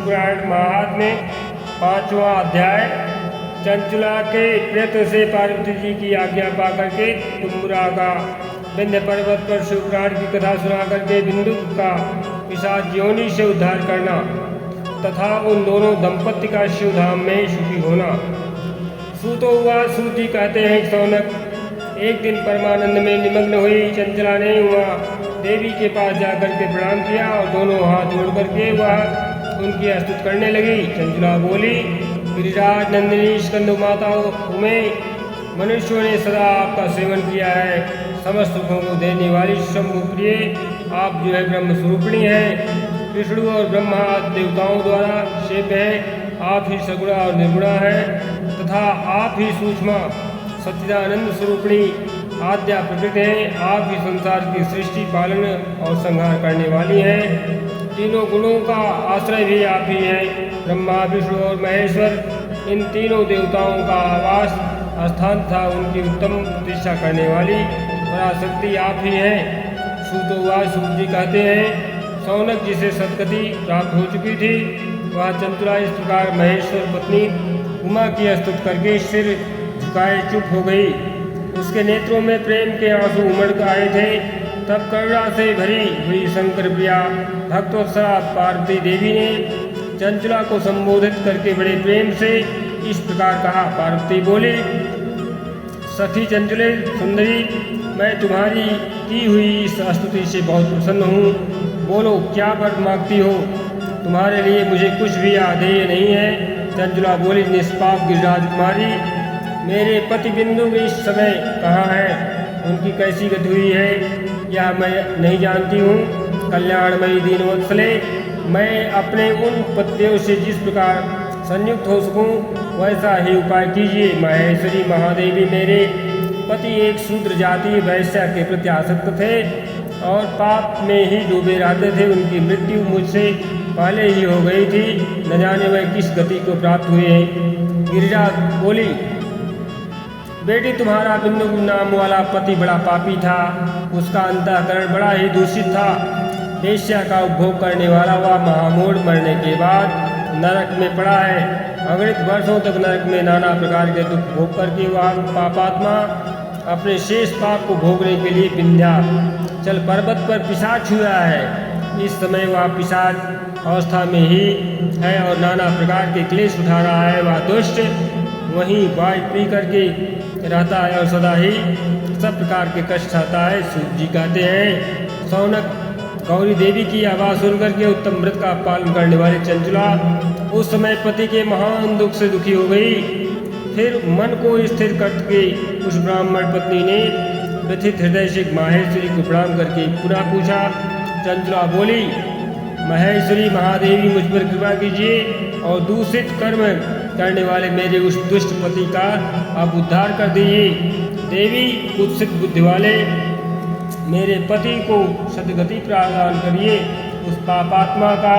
शिवपुराण महात्म्य 5वां अध्याय। चंचला के प्रयत्न से पार्वती जी की आज्ञा पा करके तुम्बुरा का विंध्य पर्वत पर शिवपुराण की कथा सुना करके बिंदु का पिशाच योनि से उद्धार करना तथा उन दोनों दंपत्ति का शिवधाम में सुखी होना। सूतो हुआ। सूत जी कहते हैं सौनक एक दिन परमानंद में निमग्न हुई चंचला ने वह देवी के पास जाकर के प्रणाम किया और दोनों हाथ जोड़ करके वह उनकी स्तुति करने लगी। चंचला बोली, गिरिराज नंदिनी स्कंद माता उमे, मनुष्यों ने सदा आपका सेवन किया है। समस्त सुखों को देने वाली शंभु प्रिय आप जो है ब्रह्म स्वरूपिणी हैं। विष्णु और ब्रह्मा देवताओं द्वारा सेव्य है। आप ही सगुणा और निर्गुणा है तथा आप ही सूक्ष्म सच्चिदानंद स्वरूपिणी आद्या प्रकृति हैं। आप ही संसार की सृष्टि पालन और संहार करने वाली हैं। तीनों गुणों का आश्रय भी आप ही हैं। ब्रह्मा विष्णु और महेश्वर इन तीनों देवताओं का आवास स्थान था। उनकी उत्तम प्रतिष्ठा करने वाली पराशक्ति आप ही हैं। सूतोवाच। सूत जी कहते हैं सौनक जिसे सदगति प्राप्त हो चुकी थी वह चंचला इस प्रकार महेश्वर पत्नी उमा की स्तुति करके सिर झुकाए चुप हो गई। उसके नेत्रों में प्रेम के आंसू उमड़ आए थे। तब करुणा से भरी हुई शंकर प्रिया भक्तवत्सला पार्वती देवी ने चंचला को संबोधित करके बड़े प्रेम से इस प्रकार कहा। पार्वती बोली, सखी चंचले सुंदरी, मैं तुम्हारी की हुई इस स्तुति से बहुत प्रसन्न हूँ। बोलो क्या वर मांगती हो? तुम्हारे लिए मुझे कुछ भी आदेय नहीं है। चंचला बोली, निष्पाप गिरिराज कुमारी, मेरे पति बिंदु इस समय कहाँ हैं? उनकी कैसी गति हुई है यह मैं नहीं जानती हूँ। कल्याणमयी दीनवत्सले, मैं अपने उन पतियों से जिस प्रकार संयुक्त हो सकूँ वैसा ही उपाय कीजिए। महेश्वरी महादेवी, मेरे पति एक शूद्र जाति वैश्या के प्रति आसक्त थे और पाप में ही डूबे रहते थे। उनकी मृत्यु मुझसे पहले ही हो गई थी। न जाने वह किस गति को प्राप्त हुए हैं। गिरिजा बोली, बेटी तुम्हारा बिंदु नाम वाला पति बड़ा पापी था। उसका अंतःकरण बड़ा ही दूषित था। वेश्या का उपभोग करने वाला वह महामूढ़ मरने के बाद नरक में पड़ा है। अगणित वर्षों तक नरक में नाना प्रकार के दुख भोग करके वह पापात्मा अपने शेष पाप को भोगने के लिए विंध्याचल पर्वत पर पिशाच हुआ है। इस समय वह पिशाच अवस्था में ही है और नाना प्रकार के क्लेश उठा रहा है। वह दुष्ट वहीं वायु पी करके रहता है और सदा ही सब प्रकार के कष्ट सहता है। सूत जी कहते हैं सौनक, गौरी देवी की आवाज़ सुनकर के उत्तम व्रत का पालन करने वाली चंचला उस समय पति के महान दुख से दुखी हो गई। फिर मन को स्थिर करके उस ब्राह्मण पत्नी ने व्यथित हृदय से माहेश्वरी को प्रणाम करके पुनः पूछा। चंचला बोली, महेश्वरी महादेवी, मुझ पर कृपा कीजिए और दूषित कर्म करने वाले मेरे उस दुष्ट पति का आप उद्धार कर दीजिए। देवी, कुत्सित बुद्धि वाले मेरे पति को सद्गति प्रदान करिए। उस पापात्मा का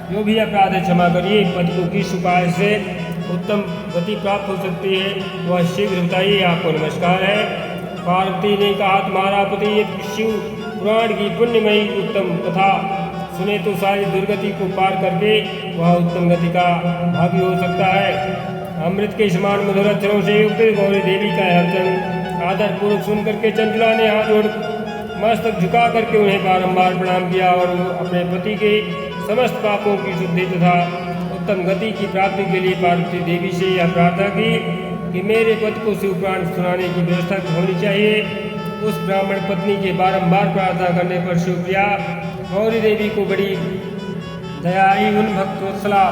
जो भी अपराध है क्षमा करिए। पति को किस उपाय से उत्तम गति प्राप्त हो सकती है वह शीघ्र बताइए। आपको नमस्कार है। पार्वती ने कहा, तुम्हारा पति शिव पुराण की पुण्यमयी उत्तम कथा सुने तो सारी दुर्गति को पार करके वह उत्तम गति का भागी हो सकता है। अमृत के समान मधुर अक्षरों से युक्त गौरी देवी का वचन आदर पूर्वक सुन करके चंचला ने हाथ जोड़ मस्तक झुका करके उन्हें बारंबार प्रणाम किया और अपने पति के समस्त पापों की शुद्धि तथा उत्तम गति की प्राप्ति के लिए पार्वती देवी से यह प्रार्थना की कि मेरे पति को शिवपुराण सुनाने की व्यवस्था होनी चाहिए। उस ब्राह्मण पत्नी के बारंबार प्रार्थना करने पर शिवप्रिया गौरी देवी को बड़ी दया आई। उन भक्तवत्सला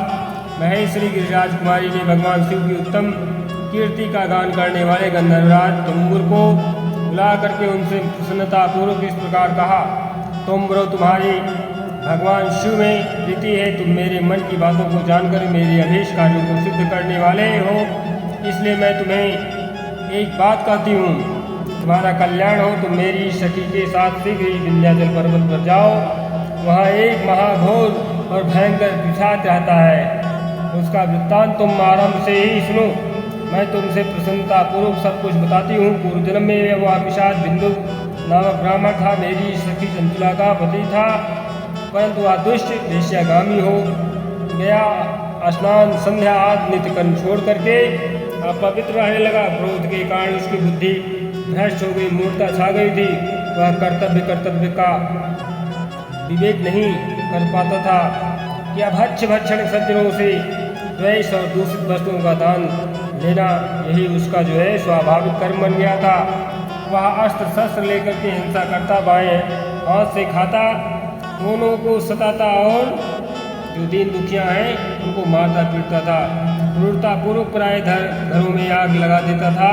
महेश्वरी गिरिराज कुमारी ने भगवान शिव की उत्तम कीर्ति का गान करने वाले गंधर्वराज तुम्बुर को बुला करके उनसे प्रसन्नता पूर्वक इस प्रकार कहा, तुम्बुरो, तुम्हारी भगवान शिव में प्रीति है। तुम मेरे मन की बातों को जानकर मेरे अभीष्ट कार्यों को सिद्ध करने वाले हो, इसलिए मैं तुम्हें एक बात कहती हूँ, तुम्हारा कल्याण हो। तुम मेरी सखी के साथ शीघ्र ही विंध्याचल पर्वत पर जाओ। वहाँ एक महाघोर और भयंकर पिशाच रहता है। उसका वृत्तांत तुम आरंभ से ही सुनो। मैं तुमसे प्रसन्नतापूर्वक सब कुछ बताती हूँ। पूर्व जन्म में वह पिशाच बिंदु नामक ब्राह्मण था। मेरी सखी चंचला का पति था। परंतु वह दुष्ट वेश्यागामी हो गया। स्नान संध्या आदि नित्य कर्म छोड़ करके अपवित्र रहने लगा। क्रोध के कारण उसकी बुद्धि भ्रष्ट हो गई, मूर्खता छा गई थी। वह कर्तव्य का विवेक नहीं कर पाता था। क्या भक्षण सज्जनों से द्वेष और दूषित वस्तुओं का दान लेना, यही उसका जो है स्वाभाविक कर्म बन गया था। वह अस्त्र शस्त्र लेकर के हिंसा करता, बाएं हाथ से खाता, दोनों को सताता और जो दीन दुखिया हैं उनको मारता पीटता था। क्रूरतापूर्वक पराये घरों में आग लगा देता था,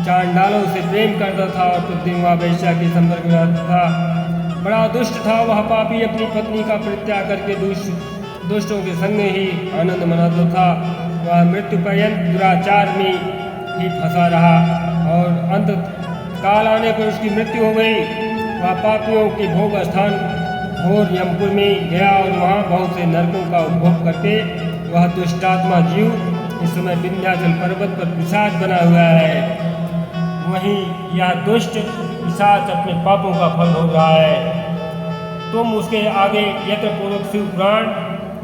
चांडालों से प्रेम करता था और प्रतिदिन वह वेश्या के संपर्क में रहता था। बड़ा दुष्ट था वह पापी, अपनी पत्नी का परित्याग करके दुष्टों के संग ही आनंद मनाता था। वह मृत्यु पर्यंत दुराचार में ही फंसा रहा और अंत काल आने पर उसकी मृत्यु हो गई। वह पापियों के भोग स्थान घोर यमपुर में गया और वहाँ बहुत से नरकों का उपभोग करके वह दुष्टात्मा जीव इस समय विंध्याचल पर्वत पर पिशाच बना हुआ है। वहीं यह दुष्ट पिशाच अपने पापों का फल भोग रहा है। तुम उसके आगे यत्नपूर्वक शिव पुराण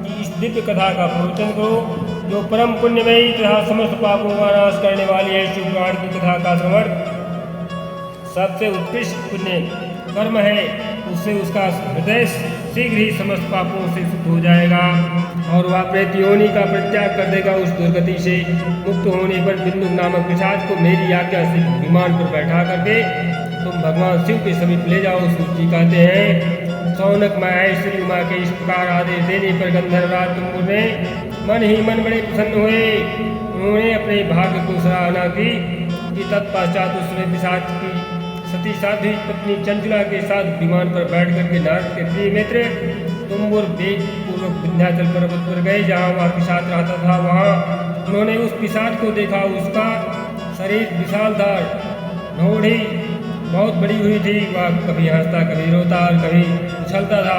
की इस दिव्य कथा का प्रवचन करो, जो परम पुण्यमयी तथा समस्त पापों का नाश करने वाली है। शिव पुराण की कथा का श्रवण सबसे उत्कृष्ट पुण्य कर्म है। उससे उसका हृदय शीघ्र ही समस्त पापों से शुद्ध हो जाएगा और वह प्रेत योनि का परित्याग कर देगा। उस दुर्गति से मुक्त होने पर बिंदु नामक पिशाच को मेरी आज्ञा से विमान पर बैठा करके तुम भगवान शिव के समीप ले जाओ। शिव जी कहते हैं, सौनक माहेश्वरी उमा के इस प्रकार आदेश देने पर गंधर्वराज तुंबुर ने मन ही मन बड़े प्रसन्न हुए। उन्होंने अपने भाग्य को सराहना की कि तत्पश्चात उसने पिशाच की सती साध्वी पत्नी चंचला के साथ विमान पर बैठ करके नारद के प्रिय मित्र तुंबुर वेग पूर्वक विंध्याचल पर्वत पर गए, जहाँ वह पिशाच रहता था। वहाँ उन्होंने उस पिशाच को देखा। उसका शरीर विशाल था, ढोढ़ी बहुत बड़ी हुई थी। वह कभी हंसता, कभी रोता और कभी उछलता था।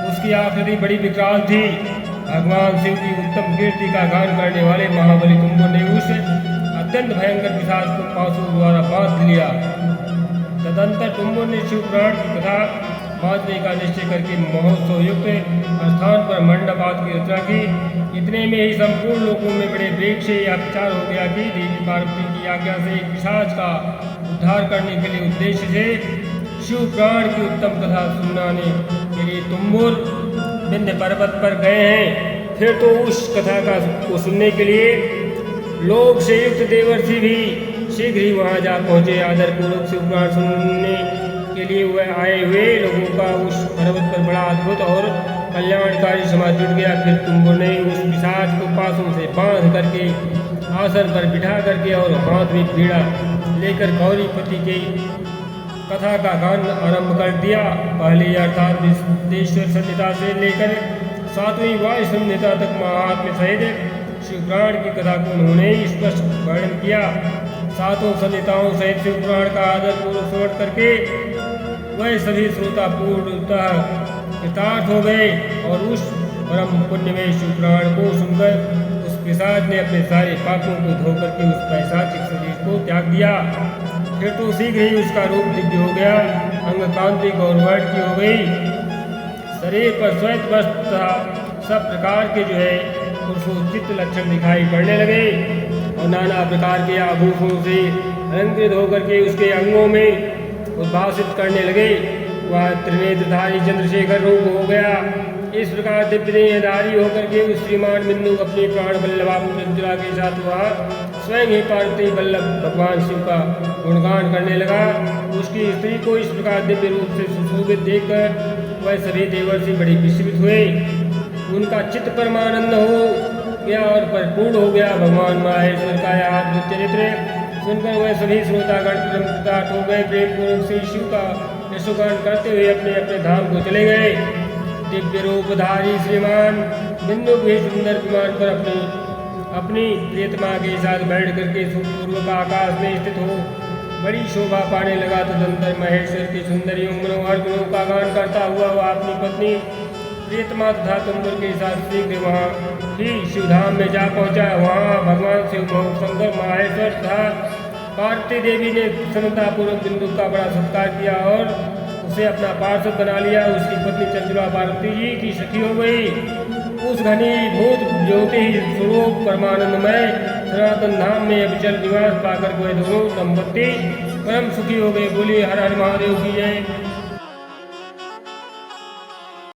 उसकी आकृति बड़ी विकराल थी। भगवान शिव की उत्तम कीर्ति का गान करने वाले महाबली तुंबुर ने उस अत्यंत भयंकर पिशाच को पांसों द्वारा बांध लिया। तदंतर तुंबुर ने शिव पुराण की कथा बांधने का निश्चय करके महोत्सव युक्त स्थान पर मंडप आदि की रचना की। इतने में ही संपूर्ण लोगों में बड़े वेग से यह प्रचार हो गया कि देवी पार्वती की आज्ञा से एक पिशाच का उद्धार करने के लिए उद्देश्य से शिव पुराण की उत्तम कथा सुनाने के लिए तुंबुर विंध्य पर्वत पर गए हैं। फिर तो उस कथा को सुनने के लिए लोक से युक्त देवर्षि भी शीघ्र ही वहाँ जा पहुँचे। आदरपूर्वक शिव पुराण सुनने के लिए वह आए हुए लोगों का उस पर्वत पर बड़ा अद्भुत और कल्याणकारी समाज जुट गया। फिर तुंबुर ने उस पिशाच को पासों से बांध करके आसन पर बिठा करके और हाथ में पीड़ा लेकर गौरीपति की कथा का गान आरंभ कर दिया। पहले अर्थात विश्वेश्वर संहिता से लेकर 7वीं वायु संहिता तक महात्म्य सहित शिव पुराण की कथा को उन्होंने स्पष्ट वर्णन किया। 7 संहिताओं सहित शिव पुराण का आदरपूर्वक श्रवण करके वह सभी श्रोता पूर्णतः कृतार्थ हो गए और उस परम पुण्यमय शिव पुराण को सुनकर उस पिशाच ने अपने सारे पापों को धो करके उस पैशाचिक शरीर को त्याग दिया। फिर तो शीघ्र ही उसका रूप दिव्य हो गया, अंग कांति गौरवर्ण की हो गई। शरीर पर श्वेत वस्त्र तथा सब प्रकार के जो है पुरुषोचित लक्षण दिखाई पड़ने लगे और नाना प्रकार के आभूषणों से अलंकृत होकर के उसके अंगों में उद्भासित करने लगे। वह त्रिनेत्रधारी चंद्रशेखर रूप हो गया। इस प्रकार दिव्यदेहधारी होकर के उस श्रीमान बिंदु अपने प्राण बल्लभा चंचला के साथ वह स्वयं ही पार्वती बल्लभ भगवान शिव का गुणगान करने लगा। उसकी स्त्री को इस प्रकार दिव्य रूप से सुशोभित देखकर वह सभी देवर्षि बड़े विस्मित हुए। उनका चित्त परमानंद हो गया और परिपूर्ण हो गया। भगवान माहेश्वर का यह अद्भुत चरित्र सुनकर वह सभी श्रोतागण प्रमुख हो गए। प्रेम पूर्वक श्री शिव का यशोगान करते हुए अपने अपने धाम को चले गए। दिव्य रूपधारी श्रीमान बिंदु भी सुंदर विमान पर अपनी प्रियतमा के साथ बैठ करके सुखपूर्वक आकाश में स्थित हो बड़ी शोभा पाने लगा। तदंतर महेश्वर की सुंदरियों मनोहर गुणों का गान करता हुआ वह अपनी पत्नी प्रियतमा तथा तुंबुर के साथ शीघ्र वहाँ ही शिवधाम में जा पहुँचा। वहाँ भगवान शिव शंकर माहेश्वर तथा पार्वती देवी ने प्रसन्नतापूर्वक बिंदु का बड़ा सत्कार किया और उसे अपना पार्षद बना लिया। उसकी पत्नी चंचला पार्वती जी की सखी हो गई। उस घनीभूत ज्योति स्वरूप परमानंदमय सनातन धाम में अविचल निवास पाकर वे दोनों दंपत्ति परम सुखी हो गए। बोलिए हर हर महादेव की जय।